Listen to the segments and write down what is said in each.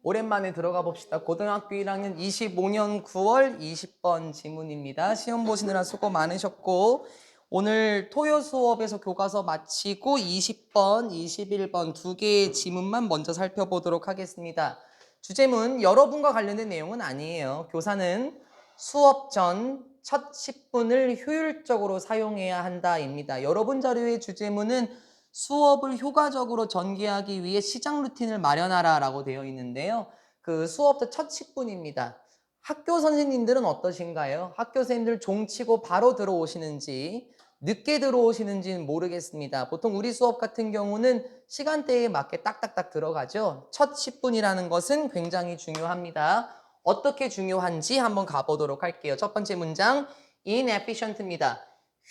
오랜만에 들어가 봅시다. 고등학교 1학년 25년 9월 20번 지문입니다. 시험 보시느라 수고 많으셨고 오늘 토요 수업에서 교과서 마치고 20번, 21번 두 개의 지문만 먼저 살펴보도록 하겠습니다. 주제문 여러분과 관련된 내용은 아니에요. 교사는 수업 전 첫 10분을 효율적으로 사용해야 한다입니다. 여러분 자료의 주제문은 수업을 효과적으로 전개하기 위해 시작 루틴을 마련하라 라고 되어 있는데요. 그 수업도 첫 10분입니다. 학교 선생님들은 어떠신가요? 학교 선생님들 종치고 바로 들어오시는지 늦게 들어오시는지는 모르겠습니다. 보통 우리 수업 같은 경우는 시간대에 맞게 딱딱딱 들어가죠. 첫 10분이라는 것은 굉장히 중요합니다. 어떻게 중요한지 한번 가보도록 할게요. 첫 번째 문장, inefficient입니다.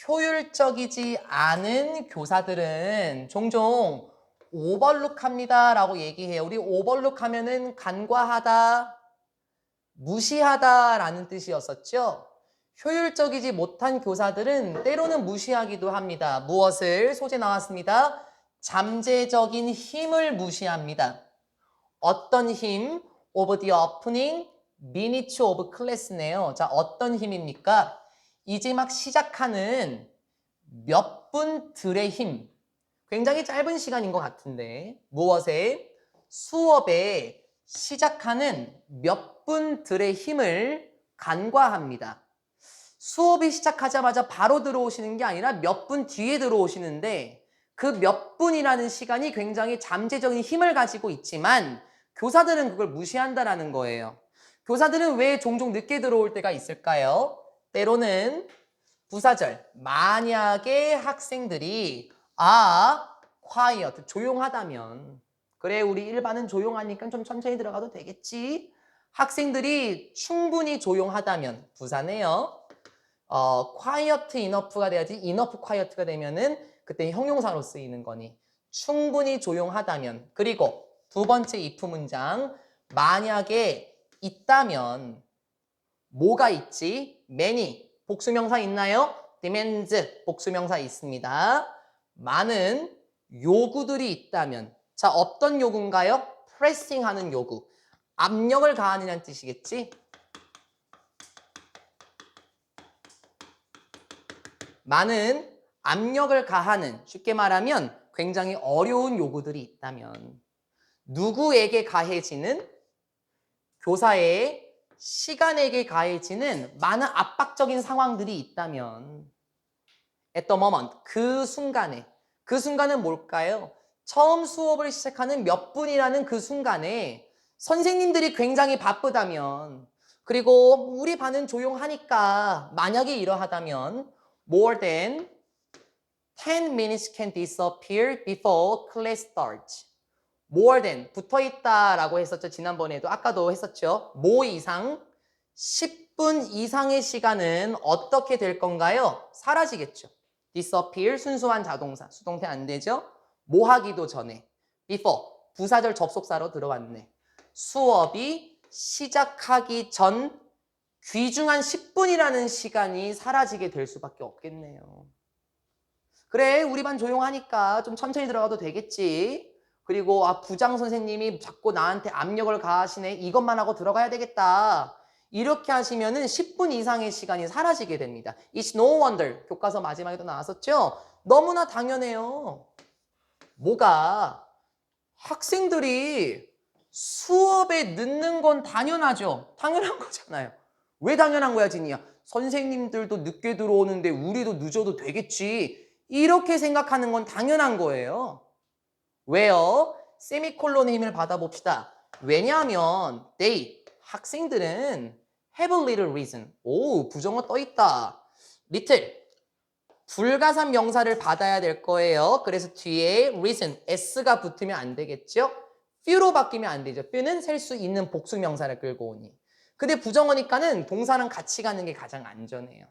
효율적이지 않은 교사들은 종종 오버룩합니다 라고 얘기해요. 우리 오버룩 하면은 간과하다, 무시하다 라는 뜻이었었죠. 효율적이지 못한 교사들은 때로는 무시하기도 합니다. 무엇을? 소재 나왔습니다. 잠재적인 힘을 무시합니다. 어떤 힘? Of the opening minutes of class네요. 자, 어떤 힘입니까? 이제 막 시작하는 몇 분들의 힘. 굉장히 짧은 시간인 것 같은데 무엇에? 수업에 시작하는 몇 분들의 힘을 간과합니다. 수업이 시작하자마자 바로 들어오시는 게 아니라 몇 분 뒤에 들어오시는데 그 몇 분이라는 시간이 굉장히 잠재적인 힘을 가지고 있지만 교사들은 그걸 무시한다라는 거예요. 교사들은 왜 종종 늦게 들어올 때가 있을까요? 때로는 부사절, 만약에 학생들이 quiet, 조용하다면 그래 우리 일반은 조용하니까 좀 천천히 들어가도 되겠지. 학생들이 충분히 조용하다면 부사네요. quiet enough가 돼야지 enough quiet가 되면은 그때 형용사로 쓰이는 거니 충분히 조용하다면. 그리고 두 번째 if 문장, 만약에 있다면 뭐가 있지? many 복수명사 있나요? demands 복수명사 있습니다. 많은 요구들이 있다면 자 어떤 요구인가요? pressing 하는 요구, 압력을 가하느냐는 뜻이겠지? 많은 압력을 가하는, 쉽게 말하면 굉장히 어려운 요구들이 있다면 누구에게 가해지는? 교사의 시간에게 가해지는 많은 압박적인 상황들이 있다면 at the moment, 그 순간은 뭘까요? 처음 수업을 시작하는 몇 분이라는 그 순간에 선생님들이 굉장히 바쁘다면 그리고 우리 반은 조용하니까 만약에 이러하다면 more than 10 minutes can disappear before class starts. more than 붙어있다라고 했었죠. 지난번에도 아까도 했었죠. more 이상 10분 이상의 시간은 어떻게 될 건가요? 사라지겠죠. disappear 순수한 자동사 수동태 안 되죠. 뭐 하기도 전에 before 부사절 접속사로 들어왔네. 수업이 시작하기 전 귀중한 10분이라는 시간이 사라지게 될 수밖에 없겠네요. 그래 우리 반 조용하니까 좀 천천히 들어가도 되겠지. 그리고 부장 선생님이 자꾸 나한테 압력을 가하시네. 이것만 하고 들어가야 되겠다. 이렇게 하시면은 10분 이상의 시간이 사라지게 됩니다. It's no wonder. 교과서 마지막에도 나왔었죠? 너무나 당연해요. 뭐가? 학생들이 수업에 늦는 건 당연하죠. 당연한 거잖아요. 왜 당연한 거야, 진이야? 선생님들도 늦게 들어오는데 우리도 늦어도 되겠지. 이렇게 생각하는 건 당연한 거예요. 왜요? 세미콜론의 힘을 받아봅시다. 왜냐하면 they, 학생들은 have a little reason. 오, 부정어 떠있다. little, 불가산 명사를 받아야 될 거예요. 그래서 뒤에 reason, s가 붙으면 안 되겠죠? few로 바뀌면 안 되죠. few는 셀 수 있는 복수 명사를 끌고 오니. 근데 부정어니까는 동사랑 같이 가는 게 가장 안전해요.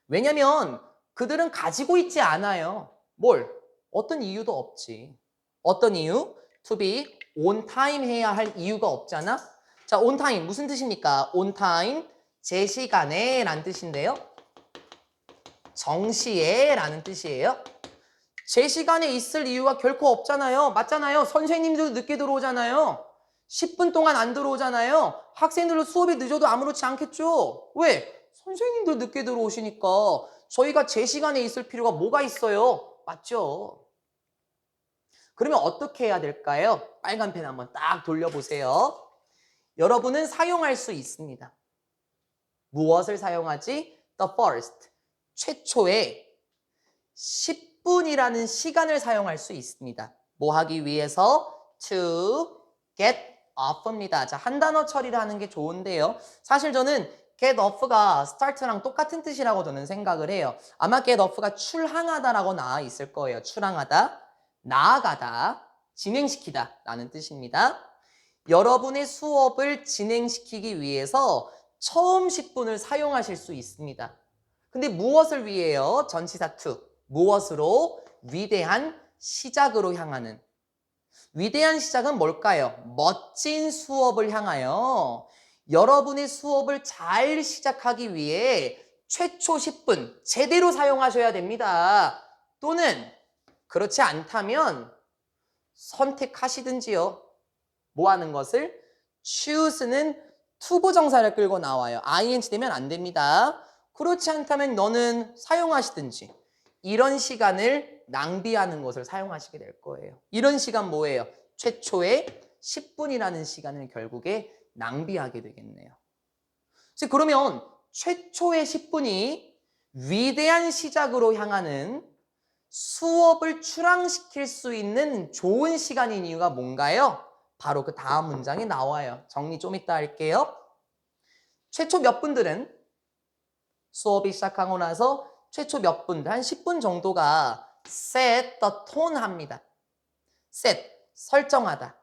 왜냐면 그들은 가지고 있지 않아요. 뭘? 어떤 이유도 없지. 어떤 이유? to be on time 해야 할 이유가 없잖아. 자, on time 무슨 뜻입니까? on time 제 시간에 라는 뜻인데요. 정시에 라는 뜻이에요. 제 시간에 있을 이유가 결코 없잖아요. 맞잖아요. 선생님들도 늦게 들어오잖아요. 10분 동안 안 들어오잖아요. 학생들도 수업이 늦어도 아무렇지 않겠죠? 왜? 선생님도 늦게 들어오시니까 저희가 제 시간에 있을 필요가 뭐가 있어요? 맞죠? 그러면 어떻게 해야 될까요? 빨간 펜 한번 딱 돌려보세요. 여러분은 사용할 수 있습니다. 무엇을 사용하지? The first. 최초의 10분이라는 시간을 사용할 수 있습니다. 뭐 하기 위해서? To get off입니다. 자, 한 단어 처리를 하는 게 좋은데요. 사실 저는 get off가 start랑 똑같은 뜻이라고 저는 생각을 해요. 아마 get off가 출항하다라고 나와 있을 거예요. 출항하다, 나아가다, 진행시키다 라는 뜻입니다. 여러분의 수업을 진행시키기 위해서 처음 10분을 사용하실 수 있습니다. 근데 무엇을 위해요? 전치사 to. 무엇으로? 위대한 시작으로 향하는. 위대한 시작은 뭘까요? 멋진 수업을 향하여 여러분의 수업을 잘 시작하기 위해 최초 10분 제대로 사용하셔야 됩니다. 또는 그렇지 않다면 선택하시든지요. 뭐 하는 것을? choose는 투부정사를 끌고 나와요. ing 되면 안 됩니다. 그렇지 않다면 너는 사용하시든지 이런 시간을 낭비하는 것을 사용하시게 될 거예요. 이런 시간 뭐예요? 최초의 10분이라는 시간을 결국에 낭비하게 되겠네요. 그러면 최초의 10분이 위대한 시작으로 향하는 수업을 출항시킬 수 있는 좋은 시간인 이유가 뭔가요? 바로 그 다음 문장에 나와요. 정리 좀 이따 할게요. 최초 몇 분들은 수업이 시작하고 나서 최초 몇 분들, 한 10분 정도가 set the tone 합니다. set, 설정하다.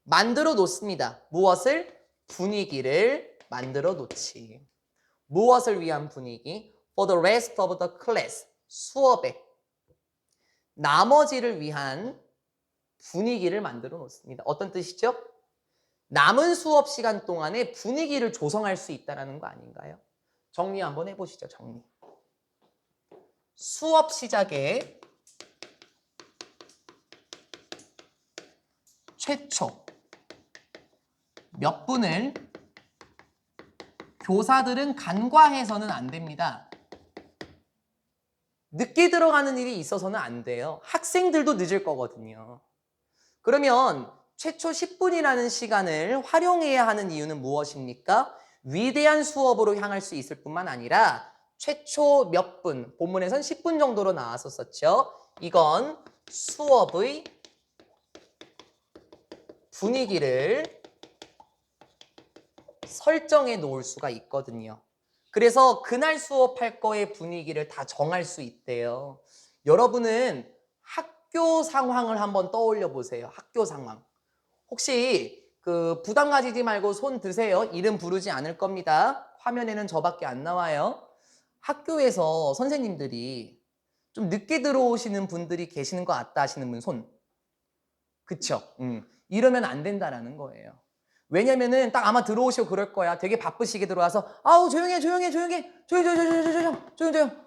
만들어 놓습니다. 무엇을? 분위기를 만들어 놓지. 무엇을 위한 분위기? For the rest of the class, 수업에. 나머지를 위한 분위기를 만들어 놓습니다. 어떤 뜻이죠? 남은 수업 시간 동안에 분위기를 조성할 수 있다는 거 아닌가요? 정리 한번 해보시죠. 정리. 수업 시작에 최초 몇 분을 교사들은 간과해서는 안 됩니다. 늦게 들어가는 일이 있어서는 안 돼요. 학생들도 늦을 거거든요. 그러면 최초 10분이라는 시간을 활용해야 하는 이유는 무엇입니까? 위대한 수업으로 향할 수 있을 뿐만 아니라 최초 몇 분, 본문에선 10분 정도로 나왔었죠. 이건 수업의 분위기를 설정해 놓을 수가 있거든요. 그래서 그날 수업할 거의 분위기를 다 정할 수 있대요. 여러분은 학교 상황을 한번 떠올려 보세요. 학교 상황. 혹시 부담 가지지 말고 손 드세요. 이름 부르지 않을 겁니다. 화면에는 저밖에 안 나와요. 학교에서 선생님들이 좀 늦게 들어오시는 분들이 계시는 것 같다 하시는 분 손. 그쵸? 이러면 안 된다라는 거예요. 왜냐면은 딱 아마 들어오시고 그럴 거야. 되게 바쁘시게 들어와서 아우 조용해 조용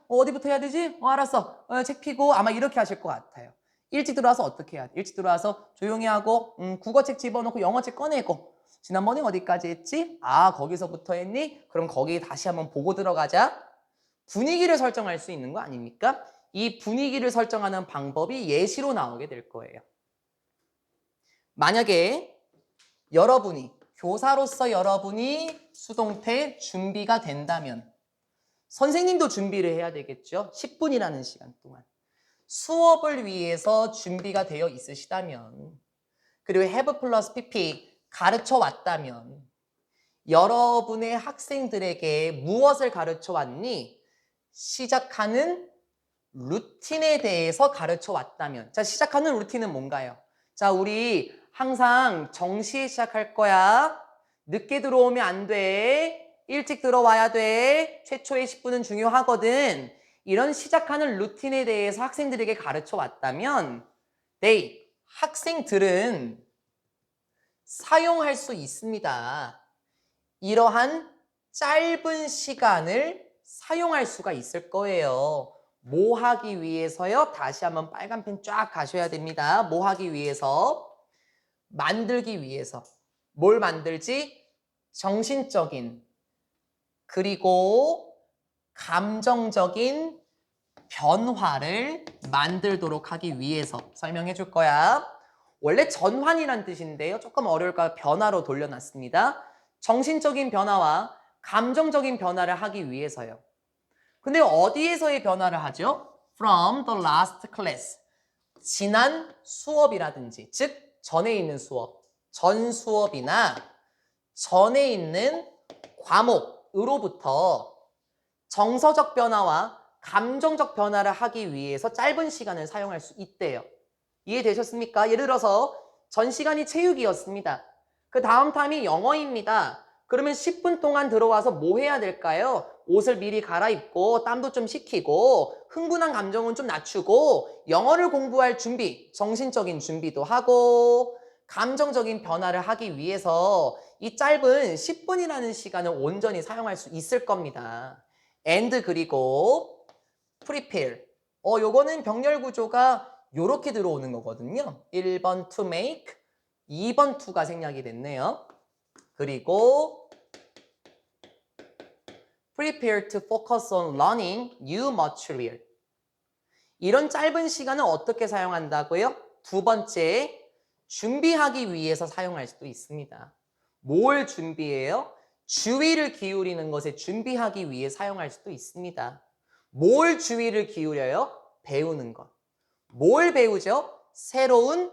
어디부터 해야 되지? 알았어. 책 피고 아마 이렇게 하실 것 같아요. 일찍 들어와서 어떻게 해야 돼? 일찍 들어와서 조용히 하고 국어책 집어넣고 영어책 꺼내고 지난번에 어디까지 했지? 아 거기서부터 했니? 그럼 거기 다시 한번 보고 들어가자. 분위기를 설정할 수 있는 거 아닙니까? 이 분위기를 설정하는 방법이 예시로 나오게 될 거예요. 만약에 여러분이 교사로서 여러분이 수동태 준비가 된다면 선생님도 준비를 해야 되겠죠. 10분이라는 시간 동안. 수업을 위해서 준비가 되어 있으시다면 그리고 have 플러스 pp 가르쳐 왔다면 여러분의 학생들에게 무엇을 가르쳐 왔니? 시작하는 루틴에 대해서 가르쳐 왔다면 자 시작하는 루틴은 뭔가요? 자 우리 항상 정시에 시작할 거야. 늦게 들어오면 안 돼. 일찍 들어와야 돼. 최초의 10분은 중요하거든. 이런 시작하는 루틴에 대해서 학생들에게 가르쳐 왔다면 학생들은 사용할 수 있습니다. 이러한 짧은 시간을 사용할 수가 있을 거예요. 뭐 하기 위해서요? 다시 한번 빨간 펜 쫙 가셔야 됩니다. 뭐 하기 위해서? 만들기 위해서. 뭘 만들지? 정신적인 그리고 감정적인 변화를 만들도록 하기 위해서 설명해 줄 거야. 원래 전환이란 뜻인데요. 조금 어려울까 변화로 돌려놨습니다. 정신적인 변화와 감정적인 변화를 하기 위해서요. 근데 어디에서의 변화를 하죠? From the last class. 지난 수업이라든지, 즉 전에 있는 수업, 전 수업이나 전에 있는 과목으로부터 정서적 변화와 감정적 변화를 하기 위해서 짧은 시간을 사용할 수 있대요. 이해되셨습니까? 예를 들어서 전 시간이 체육이었습니다. 그 다음 타임이 영어입니다. 그러면 10분 동안 들어와서 뭐 해야 될까요? 옷을 미리 갈아입고 땀도 좀 식히고 흥분한 감정은 좀 낮추고 영어를 공부할 준비, 정신적인 준비도 하고 감정적인 변화를 하기 위해서 이 짧은 10분이라는 시간을 온전히 사용할 수 있을 겁니다. and 그리고 prepare. 요거는 병렬 구조가 요렇게 들어오는 거거든요. 1번 to make, 2번 to가 생략이 됐네요. 그리고 prepare to focus on learning new material. 이런 짧은 시간을 어떻게 사용한다고요? 두 번째, 준비하기 위해서 사용할 수도 있습니다. 뭘 준비해요? 주의를 기울이는 것에 준비하기 위해 사용할 수도 있습니다. 뭘 주의를 기울여요? 배우는 것. 뭘 배우죠? 새로운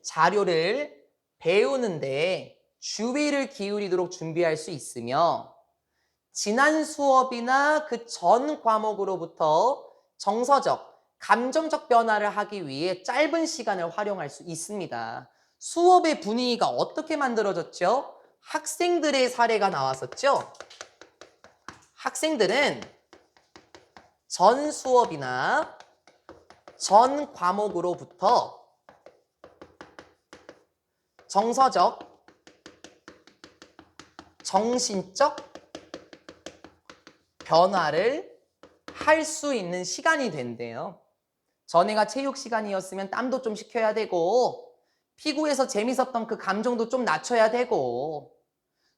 자료를 배우는데 주의를 기울이도록 준비할 수 있으며 지난 수업이나 그 전 과목으로부터 정서적, 감정적 변화를 하기 위해 짧은 시간을 활용할 수 있습니다. 수업의 분위기가 어떻게 만들어졌죠? 학생들의 사례가 나왔었죠? 학생들은 전 수업이나 전 과목으로부터 정서적, 정신적 변화를 할 수 있는 시간이 된대요. 전에가 체육 시간이었으면 땀도 좀 식혀야 되고 피구에서 재밌었던 그 감정도 좀 낮춰야 되고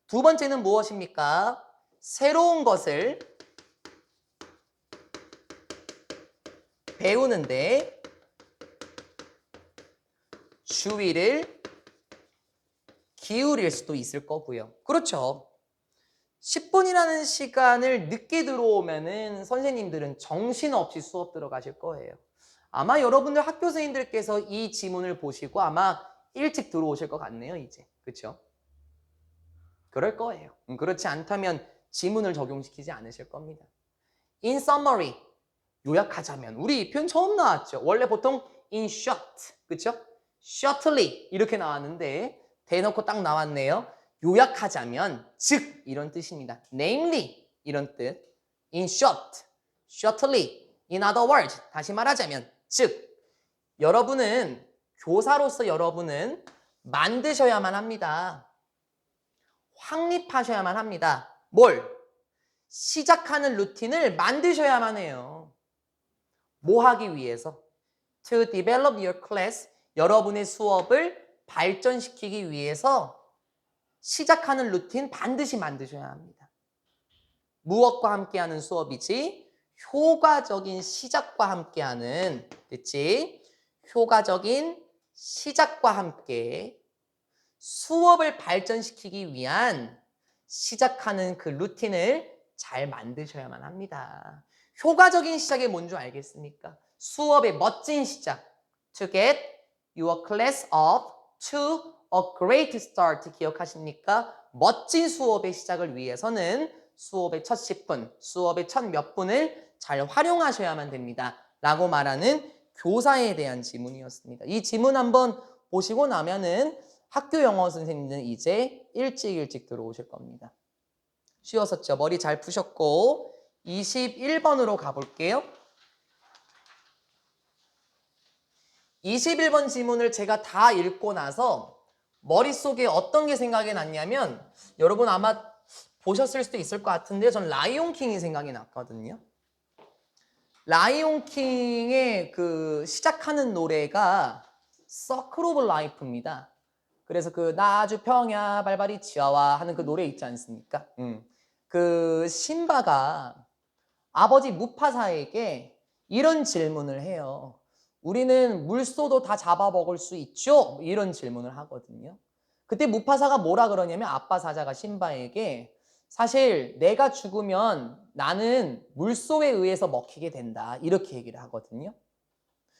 두 번째는 무엇입니까? 새로운 것을 배우는데 주의를 기울일 수도 있을 거고요. 그렇죠. 10분이라는 시간을 늦게 들어오면은 선생님들은 정신없이 수업 들어가실 거예요. 아마 여러분들 학교 선생님들께서 이 지문을 보시고 아마 일찍 들어오실 것 같네요, 이제. 그렇죠? 그럴 거예요. 그렇지 않다면 지문을 적용시키지 않으실 겁니다. In summary, 요약하자면 우리 이 표현 처음 나왔죠. 원래 보통 in short, 그렇죠? shortly 이렇게 나왔는데 대놓고 딱 나왔네요. 요약하자면 즉 이런 뜻입니다. namely 이런 뜻. in short, shortly. in other words 다시 말하자면 즉 여러분은 교사로서 여러분은 만드셔야만 합니다. 확립하셔야만 합니다. 뭘? 시작하는 루틴을 만드셔야만 해요. 뭐 하기 위해서? To develop your class, 여러분의 수업을 발전시키기 위해서 시작하는 루틴 반드시 만드셔야 합니다. 무엇과 함께하는 수업이지? 효과적인 시작과 함께하는, 됐지? 효과적인 시작과 함께 수업을 발전시키기 위한 시작하는 그 루틴을 잘 만드셔야만 합니다. 효과적인 시작이 뭔 줄 알겠습니까? 수업의 멋진 시작. To get your class off to a great start. 기억하십니까? 멋진 수업의 시작을 위해서는 수업의 첫 10분, 수업의 첫 몇 분을 잘 활용하셔야만 됩니다. 라고 말하는 교사에 대한 지문이었습니다. 이 지문 한번 보시고 나면은 학교 영어 선생님은 이제 일찍 들어오실 겁니다. 쉬웠었죠? 머리 잘 푸셨고 21번으로 가볼게요. 21번 지문을 제가 다 읽고 나서 머릿속에 어떤 게 생각이 났냐면 여러분 아마 보셨을 수도 있을 것 같은데 전 라이온킹이 생각이 났거든요. 라이온킹의 그 시작하는 노래가 Circle of Life입니다. 그래서 그 나주 평야 발발이 치와와 하는 그 노래 있지 않습니까? 그 신바가 아버지 무파사에게 이런 질문을 해요. 우리는 물소도 다 잡아먹을 수 있죠? 이런 질문을 하거든요. 그때 무파사가 뭐라 그러냐면 아빠 사자가 신바에게 사실 내가 죽으면 나는 물소에 의해서 먹히게 된다. 이렇게 얘기를 하거든요.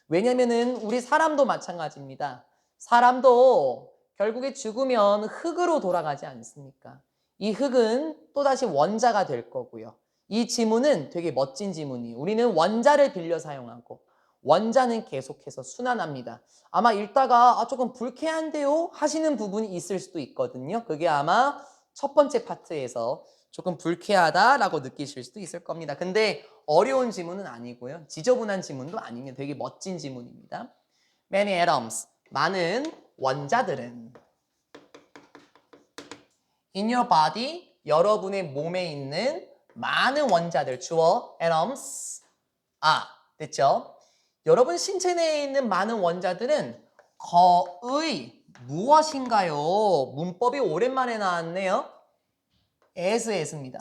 왜냐면은 우리 사람도 마찬가지입니다. 사람도 결국에 죽으면 흙으로 돌아가지 않습니까? 이 흙은 또다시 원자가 될 거고요. 이 지문은 되게 멋진 지문이에요. 우리는 원자를 빌려 사용하고 원자는 계속해서 순환합니다. 아마 읽다가 조금 불쾌한데요? 하시는 부분이 있을 수도 있거든요. 그게 아마 첫 번째 파트에서 조금 불쾌하다라고 느끼실 수도 있을 겁니다. 근데 어려운 지문은 아니고요. 지저분한 지문도 아니면 되게 멋진 지문입니다. Many atoms, 많은 원자들은 In your body, 여러분의 몸에 있는 많은 원자들, 주어 atoms, 됐죠? 여러분 신체 내에 있는 많은 원자들은 거의 무엇인가요? 문법이 오랜만에 나왔네요. as입니다.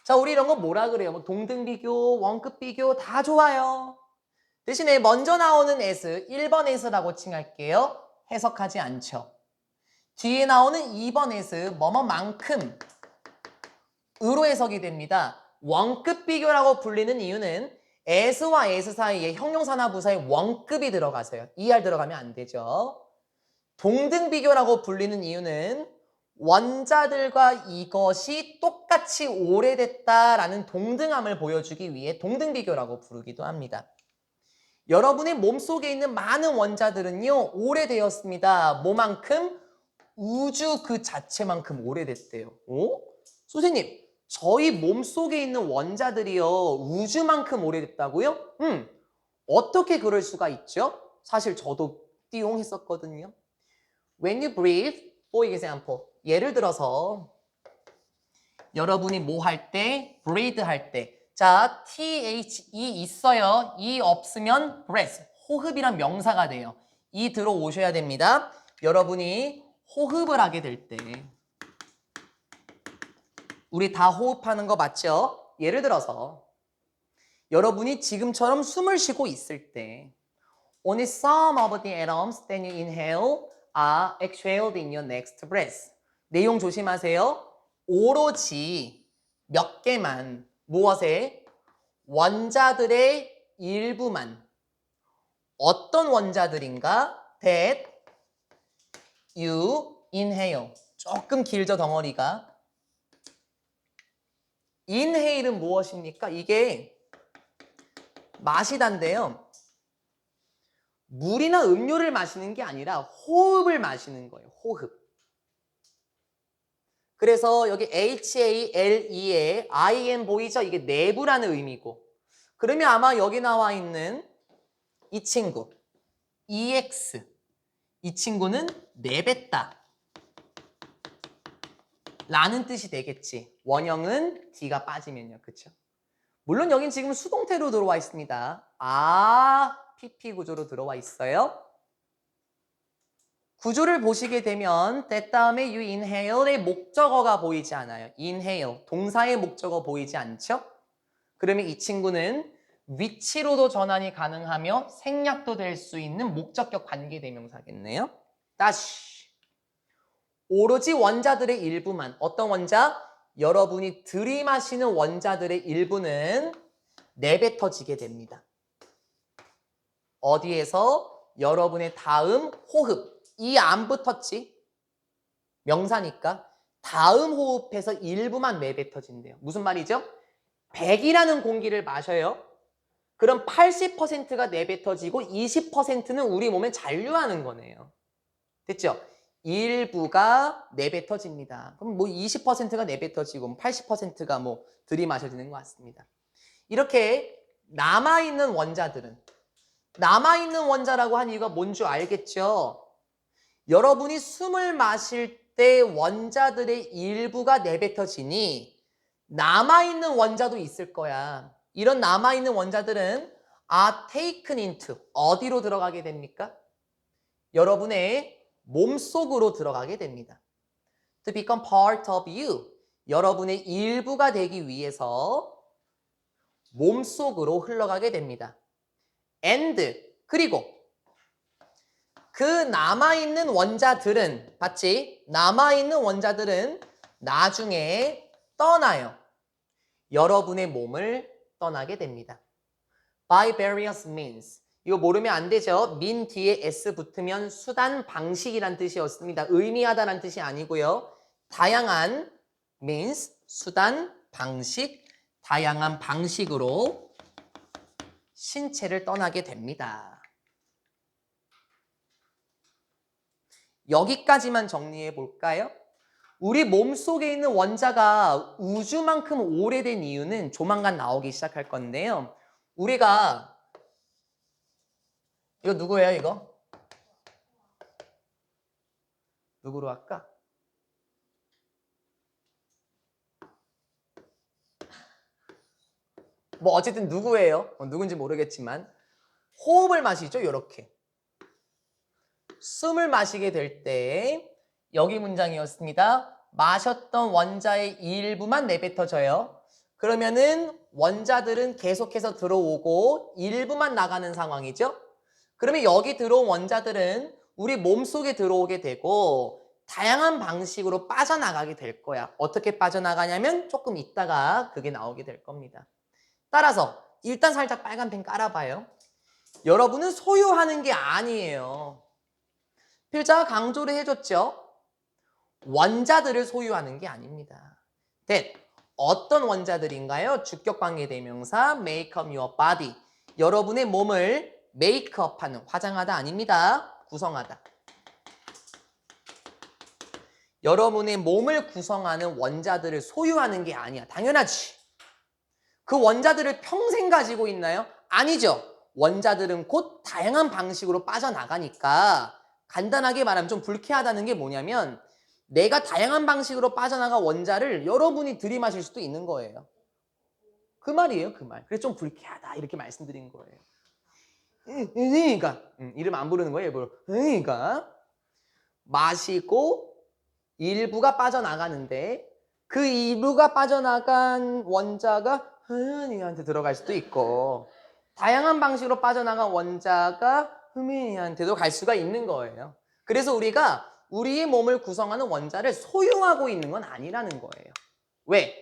자, 우리 이런 거 뭐라 그래요? 뭐 동등비교, 원급비교 다 좋아요. 대신에 먼저 나오는 s, 1번 s라고 칭할게요. 해석하지 않죠. 뒤에 나오는 2번 s, 뭐뭐만큼 으로 해석이 됩니다. 원급 비교라고 불리는 이유는 s와 s 사이에 형용사나 부사에 원급이 들어가서요. er 들어가면 안 되죠. 동등 비교라고 불리는 이유는 원자들과 이것이 똑같이 오래됐다라는 동등함을 보여주기 위해 동등 비교라고 부르기도 합니다. 여러분의 몸속에 있는 많은 원자들은요, 오래되었습니다. 뭐만큼? 우주 그 자체만큼 오래됐대요. 선생님, 저희 몸속에 있는 원자들이요, 우주만큼 오래됐다고요? 어떻게 그럴 수가 있죠? 사실 저도 띠용했었거든요. When you breathe, for example, 예를 들어서 여러분이 뭐 할 때? breathe 할 때. 자, THE 있어요. E 없으면 breath, 호흡이란 명사가 돼요. E 들어오셔야 됩니다. 여러분이 호흡을 하게 될 때, 우리 다 호흡하는 거 맞죠? 예를 들어서 여러분이 지금처럼 숨을 쉬고 있을 때 Only some of the atoms that you inhale are exhaled in your next breath. 내용 조심하세요. 오로지 몇 개만, 무엇에? 원자들의 일부만. 어떤 원자들인가? That you inhale. 조금 길죠, 덩어리가. inhale은 무엇입니까? 이게 마시다인데요. 물이나 음료를 마시는 게 아니라 호흡을 마시는 거예요. 호흡. 그래서 여기 HALE에 IN 보이죠? 이게 내부라는 의미고. 그러면 아마 여기 나와 있는 이 친구 EX, 이 친구는 내뱉다 라는 뜻이 되겠지. 원형은 D가 빠지면요. 그쵸? 물론 여긴 지금 수동태로 들어와 있습니다. PP 구조로 들어와 있어요. 구조를 보시게 되면 that 다음에 you inhale의 목적어가 보이지 않아요. inhale, 동사의 목적어 보이지 않죠? 그러면 이 친구는 위치로도 전환이 가능하며 생략도 될 수 있는 목적격 관계대명사겠네요. 다시 오로지 원자들의 일부만, 어떤 원자? 여러분이 들이마시는 원자들의 일부는 내뱉어지게 됩니다. 어디에서? 여러분의 다음 호흡. 이 안 붙었지? 명사니까 다음 호흡에서 일부만 내뱉어진대요. 무슨 말이죠? 100이라는 공기를 마셔요. 그럼 80%가 내뱉어지고 20%는 우리 몸에 잔류하는 거네요. 됐죠? 일부가 내뱉어집니다. 그럼 뭐 20%가 내뱉어지고 80%가 뭐 들이마셔지는 것 같습니다. 이렇게 남아있는 원자들은, 남아있는 원자라고 한 이유가 뭔 줄 알겠죠? 여러분이 숨을 마실 때 원자들의 일부가 내뱉어지니 남아있는 원자도 있을 거야. 이런 남아있는 원자들은 are taken into, 어디로 들어가게 됩니까? 여러분의 몸속으로 들어가게 됩니다. To become part of you. 여러분의 일부가 되기 위해서 몸속으로 흘러가게 됩니다. And 그리고 그 남아있는 원자들은 봤지? 남아있는 원자들은 나중에 떠나요. 여러분의 몸을 떠나게 됩니다. By various means. 이거 모르면 안 되죠. mean 뒤에 s 붙으면 수단, 방식이란 뜻이었습니다. 의미하다란 뜻이 아니고요. 다양한 means, 수단, 방식, 다양한 방식으로 신체를 떠나게 됩니다. 여기까지만 정리해 볼까요? 우리 몸속에 있는 원자가 우주만큼 오래된 이유는 조만간 나오기 시작할 건데요. 우리가 이거 누구예요, 이거? 누구로 할까? 뭐 어쨌든 누구예요? 누군지 모르겠지만 호흡을 마시죠, 이렇게. 숨을 마시게 될 때 여기 문장이었습니다. 마셨던 원자의 일부만 내뱉어져요. 그러면은 원자들은 계속해서 들어오고 일부만 나가는 상황이죠. 그러면 여기 들어온 원자들은 우리 몸속에 들어오게 되고 다양한 방식으로 빠져나가게 될 거야. 어떻게 빠져나가냐면 조금 있다가 그게 나오게 될 겁니다. 따라서 일단 살짝 빨간 펜 깔아봐요. 여러분은 소유하는 게 아니에요. 필자가 강조를 해줬죠. 원자들을 소유하는 게 아닙니다. then 어떤 원자들인가요? 주격관계 대명사 make up your body. 여러분의 몸을 메이크업하는, 화장하다 아닙니다. 구성하다. 여러분의 몸을 구성하는 원자들을 소유하는 게 아니야. 당연하지. 그 원자들을 평생 가지고 있나요? 아니죠. 원자들은 곧 다양한 방식으로 빠져나가니까 간단하게 말하면 좀 불쾌하다는 게 뭐냐면 내가 다양한 방식으로 빠져나간 원자를 여러분이 들이마실 수도 있는 거예요. 그 말이에요, 그 말. 그래서 좀 불쾌하다 이렇게 말씀드린 거예요. 그러니까 이름 안 부르는 거예요, 일부러. 그러니까 마시고 일부가 빠져나가는데 그 일부가 빠져나간 원자가 흐민이한테 들어갈 수도 있고 다양한 방식으로 빠져나간 원자가 흐민이한테도 갈 수가 있는 거예요. 그래서 우리가 우리의 몸을 구성하는 원자를 소유하고 있는 건 아니라는 거예요. 왜?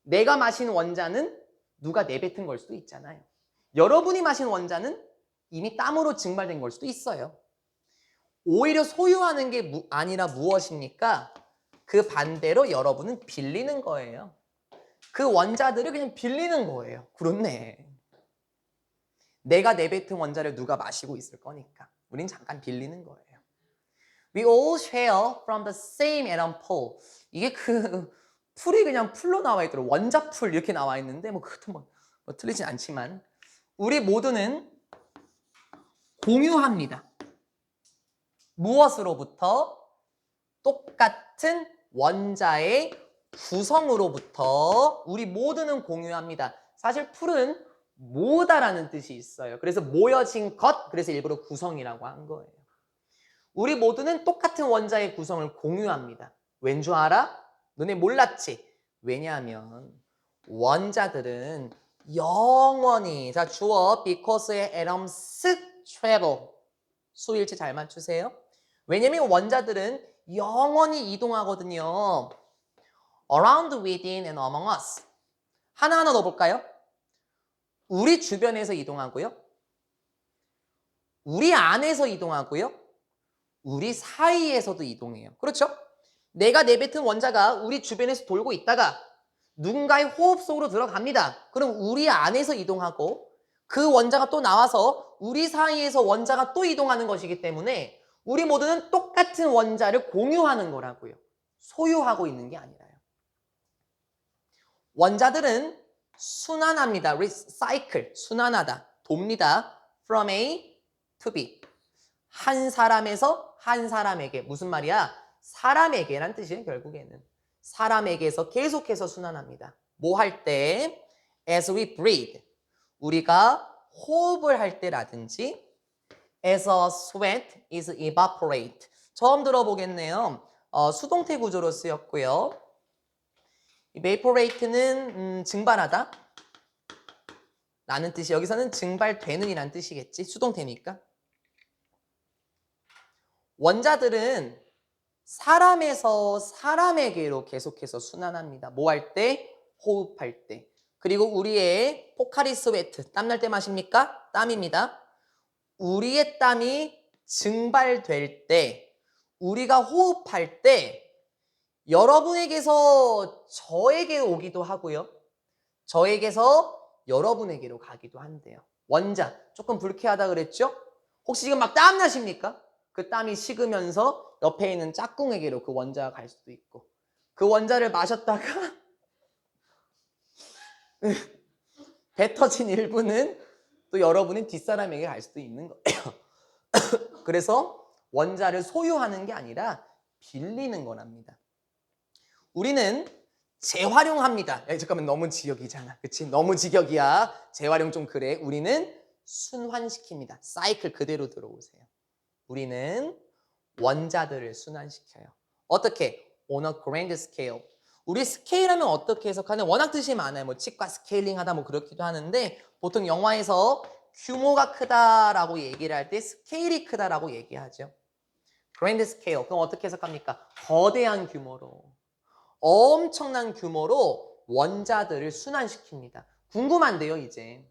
내가 마신 원자는 누가 내뱉은 걸 수도 있잖아요. 여러분이 마신 원자는 이미 땀으로 증발된 걸 수도 있어요. 오히려 소유하는 게 아니라 무엇입니까? 그 반대로 여러분은 빌리는 거예요. 그 원자들을 그냥 빌리는 거예요. 그렇네. 내가 내뱉은 원자를 누가 마시고 있을 거니까. 우린 잠깐 빌리는 거예요. We all share from the same atom pool. 이게 그 풀이 그냥 풀로 나와 있더라고요. 원자풀 이렇게 나와 있는데 그것도 뭐 틀리진 않지만 우리 모두는 공유합니다. 무엇으로부터? 똑같은 원자의 구성으로부터 우리 모두는 공유합니다. 사실 풀은 모다라는 뜻이 있어요. 그래서 모여진 것, 그래서 일부러 구성이라고 한 거예요. 우리 모두는 똑같은 원자의 구성을 공유합니다. 왠 줄 알아? 너네 몰랐지? 왜냐하면 원자들은 영원히, 자 주어 because의 atoms travel, 수일치 잘 맞추세요. 왜냐면 원자들은 영원히 이동하거든요. around, within, and among us. 하나하나 넣어볼까요? 우리 주변에서 이동하고요. 우리 안에서 이동하고요. 우리 사이에서도 이동해요. 그렇죠? 내가 내뱉은 원자가 우리 주변에서 돌고 있다가 누군가의 호흡 속으로 들어갑니다. 그럼 우리 안에서 이동하고 그 원자가 또 나와서 우리 사이에서 원자가 또 이동하는 것이기 때문에 우리 모두는 똑같은 원자를 공유하는 거라고요. 소유하고 있는 게 아니라요. 원자들은 순환합니다. recycle, 순환하다, 돕니다. from A to B. 한 사람에서 한 사람에게. 무슨 말이야? 사람에게란 뜻이에요, 결국에는. 사람에게서 계속해서 순환합니다. 뭐 할 때? As we breathe. 우리가 호흡을 할 때라든지 as a sweat is evaporate. 처음 들어보겠네요. 수동태 구조로 쓰였고요. evaporate는 증발하다 라는 뜻이 여기서는 증발되는 이란 뜻이겠지. 수동태니까. 원자들은 사람에서 사람에게로 계속해서 순환합니다. 뭐 할 때? 호흡할 때. 그리고 우리의 포카리 스웨트, 땀날 때 마십니까? 땀입니다. 우리의 땀이 증발될 때, 우리가 호흡할 때 여러분에게서 저에게 오기도 하고요. 저에게서 여러분에게로 가기도 한대요. 원자, 조금 불쾌하다 그랬죠? 혹시 지금 막 땀 나십니까? 그 땀이 식으면서 옆에 있는 짝꿍에게로 그 원자가 갈 수도 있고, 그 원자를 마셨다가 배 터진 일부는 또 여러분의 뒷사람에게 갈 수도 있는 거예요. 그래서 원자를 소유하는 게 아니라 빌리는 거랍니다. 우리는 재활용합니다. 야, 잠깐만 너무 직역이잖아. 그치? 너무 직역이야. 재활용 좀 그래. 우리는 순환시킵니다. 사이클 그대로 들어오세요. 우리는 원자들을 순환시켜요. 어떻게? On a grand scale. 우리 스케일 하면 어떻게 해석하는? 워낙 뜻이 많아요. 뭐 치과 스케일링 하다 뭐 그렇기도 하는데 보통 영화에서 규모가 크다라고 얘기를 할 때 스케일이 크다라고 얘기하죠. grand scale. 그럼 어떻게 해석합니까? 거대한 규모로. 엄청난 규모로 원자들을 순환시킵니다. 궁금한데요, 이제.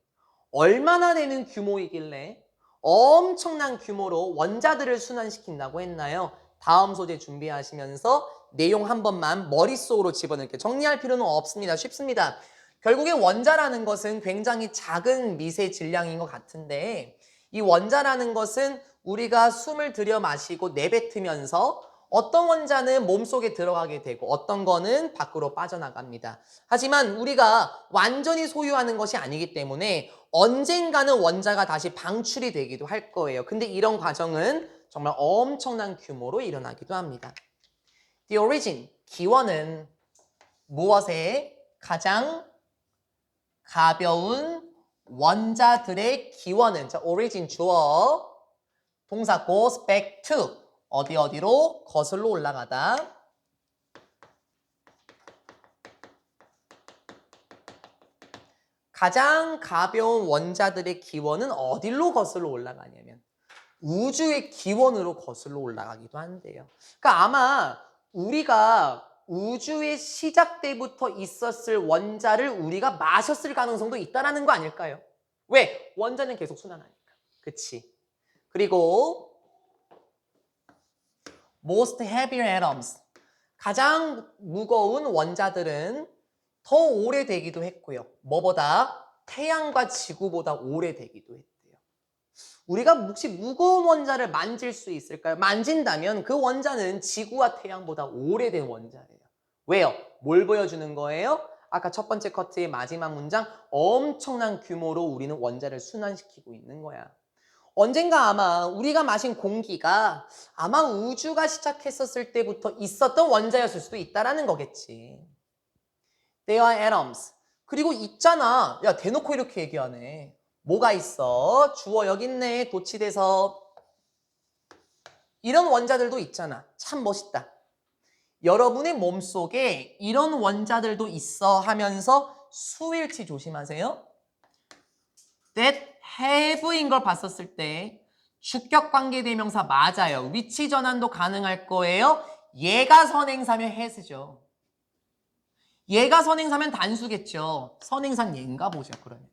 얼마나 되는 규모이길래 엄청난 규모로 원자들을 순환시킨다고 했나요? 다음 소재 준비하시면서 내용 한 번만 머릿속으로 집어넣을게요. 정리할 필요는 없습니다. 쉽습니다. 결국에 원자라는 것은 굉장히 작은 미세 질량인 것 같은데 이 원자라는 것은 우리가 숨을 들여 마시고 내뱉으면서 어떤 원자는 몸속에 들어가게 되고 어떤 거는 밖으로 빠져나갑니다. 하지만 우리가 완전히 소유하는 것이 아니기 때문에 언젠가는 원자가 다시 방출이 되기도 할 거예요. 근데 이런 과정은 정말 엄청난 규모로 일어나기도 합니다. The origin, 기원은 무엇의 가장 가벼운 원자들의 기원은 자, origin 주어 동사 goes back to 어디로 거슬러 올라가다. 가장 가벼운 원자들의 기원은 어디로 거슬러 올라가냐면 우주의 기원으로 거슬러 올라가기도 한대요. 그러니까 아마 우리가 우주의 시작 때부터 있었을 원자를 우리가 마셨을 가능성도 있다라는 거 아닐까요? 왜? 원자는 계속 순환하니까. 그치? 그리고 most heavier atoms 가장 무거운 원자들은 더 오래되기도 했고요. 뭐보다? 태양과 지구보다 오래되기도 했대요. 우리가 혹시 무거운 원자를 만질 수 있을까요? 만진다면 그 원자는 지구와 태양보다 오래된 원자예요. 왜요? 뭘 보여주는 거예요? 아까 첫 번째 커트의 마지막 문장 엄청난 규모로 우리는 원자를 순환시키고 있는 거야. 언젠가 아마 우리가 마신 공기가 아마 우주가 시작했었을 때부터 있었던 원자였을 수도 있다라는 거겠지. They are atoms. 그리고 있잖아. 야, 대놓고 이렇게 얘기하네. 뭐가 있어? 주어 여기 있네. 도치돼서. 이런 원자들도 있잖아. 참 멋있다. 여러분의 몸속에 이런 원자들도 있어 하면서 수일치 조심하세요. that have인 걸 봤었을 때 주격 관계 대명사 맞아요. 위치 전환도 가능할 거예요. 얘가 선행사면 has죠. 얘가 선행사면 단수겠죠. 선행사는 얘인가 보죠. 그러면요.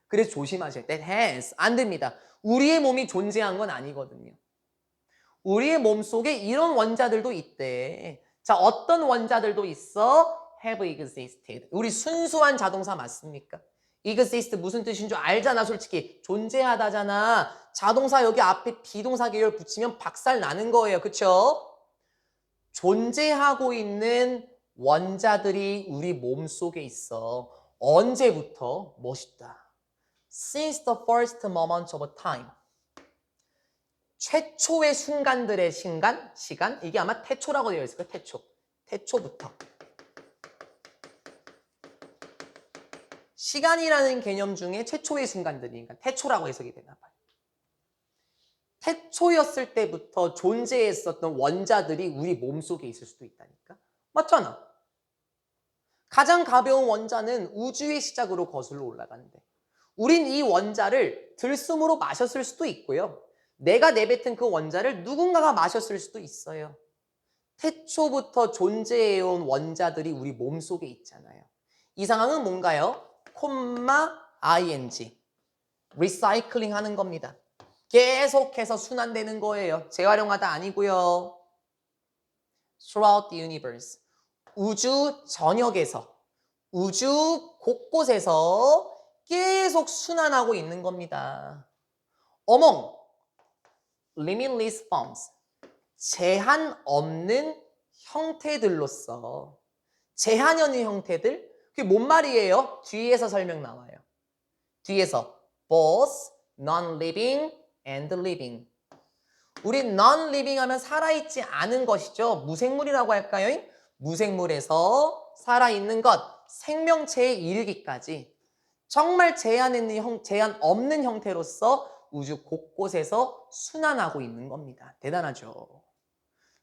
그래서 조심하셔야 돼요. that has 안 됩니다. 우리의 몸이 존재한 건 아니거든요. 우리의 몸 속에 이런 원자들도 있대. 자, 어떤 원자들도 있어? have existed. 우리 순수한 자동사 맞습니까? exist 무슨 뜻인 줄 알잖아, 솔직히. 존재하다잖아. 자동사 여기 앞에 비동사 계열 붙이면 박살 나는 거예요. 그쵸? 존재하고 있는 원자들이 우리 몸 속에 있어. 언제부터? 멋있다. Since the first moment of time. 최초의 순간들의 시간? 이게 아마 태초라고 되어 있을 거예요. 태초부터. 시간이라는 개념 중에 최초의 순간들이니까 태초라고 해석이 되나 봐요. 태초였을 때부터 존재했었던 원자들이 우리 몸속에 있을 수도 있다니까. 맞잖아. 가장 가벼운 원자는 우주의 시작으로 거슬러 올라가는데 우린 이 원자를 들숨으로 마셨을 수도 있고요. 내가 내뱉은 그 원자를 누군가가 마셨을 수도 있어요. 태초부터 존재해온 원자들이 우리 몸속에 있잖아요. 이 상황은 뭔가요? ing. 리사이클링 하는 겁니다. 계속해서 순환되는 거예요. 재활용하다 아니고요. Throughout the universe. 우주 전역에서, 우주 곳곳에서 계속 순환하고 있는 겁니다. Among limitless forms. 제한 없는 형태들로서. 제한 없는 형태들? 그게 뭔 말이에요? 뒤에서 설명 나와요. 뒤에서 both non-living and living. 우리 non-living 하면 살아있지 않은 것이죠. 무생물이라고 할까요? 무생물에서 살아있는 것, 생명체에 이르기까지 정말 제한 없는 형태로서 우주 곳곳에서 순환하고 있는 겁니다. 대단하죠.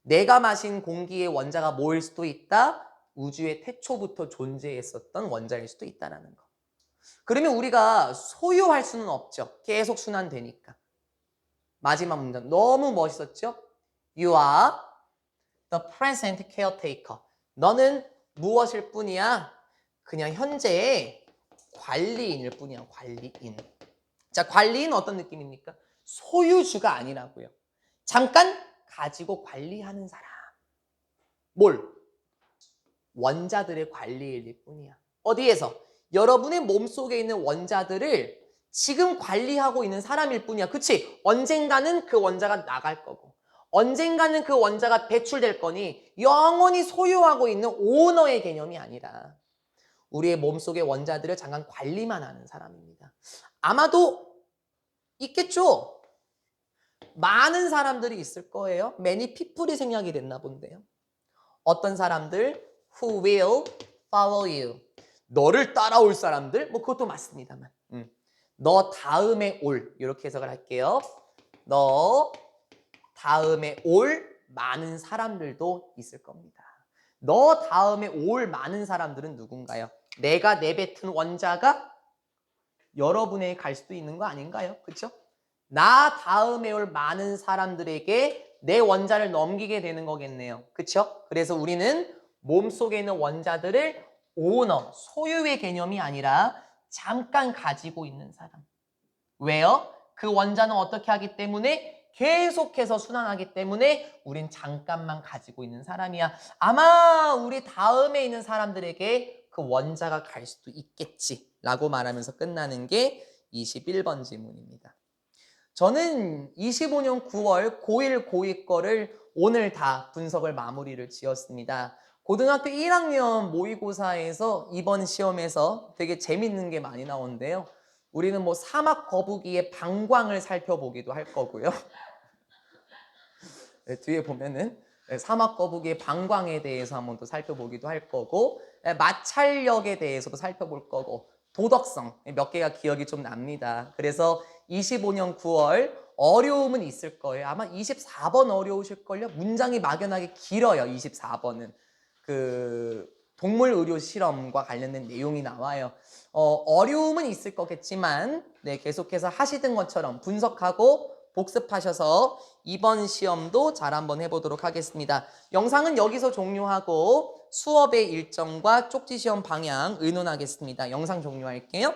내가 마신 공기의 원자가 뭐일 수도 있다? 우주의 태초부터 존재했었던 원자일 수도 있다는 거. 그러면 우리가 소유할 수는 없죠. 계속 순환되니까. 마지막 문장 너무 멋있었죠? You are the present caretaker. 너는 무엇일 뿐이야? 그냥 현재의 관리인일 뿐이야. 관리인. 자, 관리인 어떤 느낌입니까? 소유주가 아니라고요. 잠깐 가지고 관리하는 사람. 뭘? 원자들의 관리일 뿐이야. 어디에서? 여러분의 몸속에 있는 원자들을 지금 관리하고 있는 사람일 뿐이야. 그치? 언젠가는 그 원자가 나갈 거고 언젠가는 그 원자가 배출될 거니 영원히 소유하고 있는 오너의 개념이 아니라 우리의 몸속의 원자들을 잠깐 관리만 하는 사람입니다. 아마도 있겠죠? 많은 사람들이 있을 거예요. Many people이 생략이 됐나 본데요. 어떤 사람들? Who will follow you. 너를 따라올 사람들? 뭐 그것도 맞습니다만. 너 다음에 올. 이렇게 해석을 할게요. 너 다음에 올 많은 사람들도 있을 겁니다. 너 다음에 올 많은 사람들은 누군가요? 내가 내뱉은 원자가 여러분에게 갈 수도 있는 거 아닌가요? 그렇죠? 나 다음에 올 많은 사람들에게 내 원자를 넘기게 되는 거겠네요. 그렇죠? 그래서 우리는 몸속에 있는 원자들을 오너, 소유의 개념이 아니라 잠깐 가지고 있는 사람. 왜요? 그 원자는 어떻게 하기 때문에 계속해서 순환하기 때문에 우린 잠깐만 가지고 있는 사람이야. 아마 우리 다음에 있는 사람들에게 그 원자가 갈 수도 있겠지 라고 말하면서 끝나는 게 21번 지문입니다. 저는 25년 9월 고1, 고2 거를 오늘 다 분석을 마무리를 지었습니다. 고등학교 1학년 모의고사에서 이번 시험에서 되게 재밌는 게 많이 나오는데요. 우리는 뭐 사막 거북이의 방광을 살펴보기도 할 거고요. 네, 뒤에 보면은 사막 거북이의 방광에 대해서 한번 또 살펴보기도 할 거고 마찰력에 대해서도 살펴볼 거고 도덕성 몇 개가 기억이 좀 납니다. 그래서 25년 9월 어려움은 있을 거예요. 아마 24번 어려우실걸요. 문장이 막연하게 길어요. 24번은. 그 동물 의료 실험과 관련된 내용이 나와요. 어려움은 있을 거겠지만 네, 계속해서 하시던 것처럼 분석하고 복습하셔서 이번 시험도 잘 한번 해보도록 하겠습니다. 영상은 여기서 종료하고 수업의 일정과 쪽지 시험 방향 의논하겠습니다. 영상 종료할게요.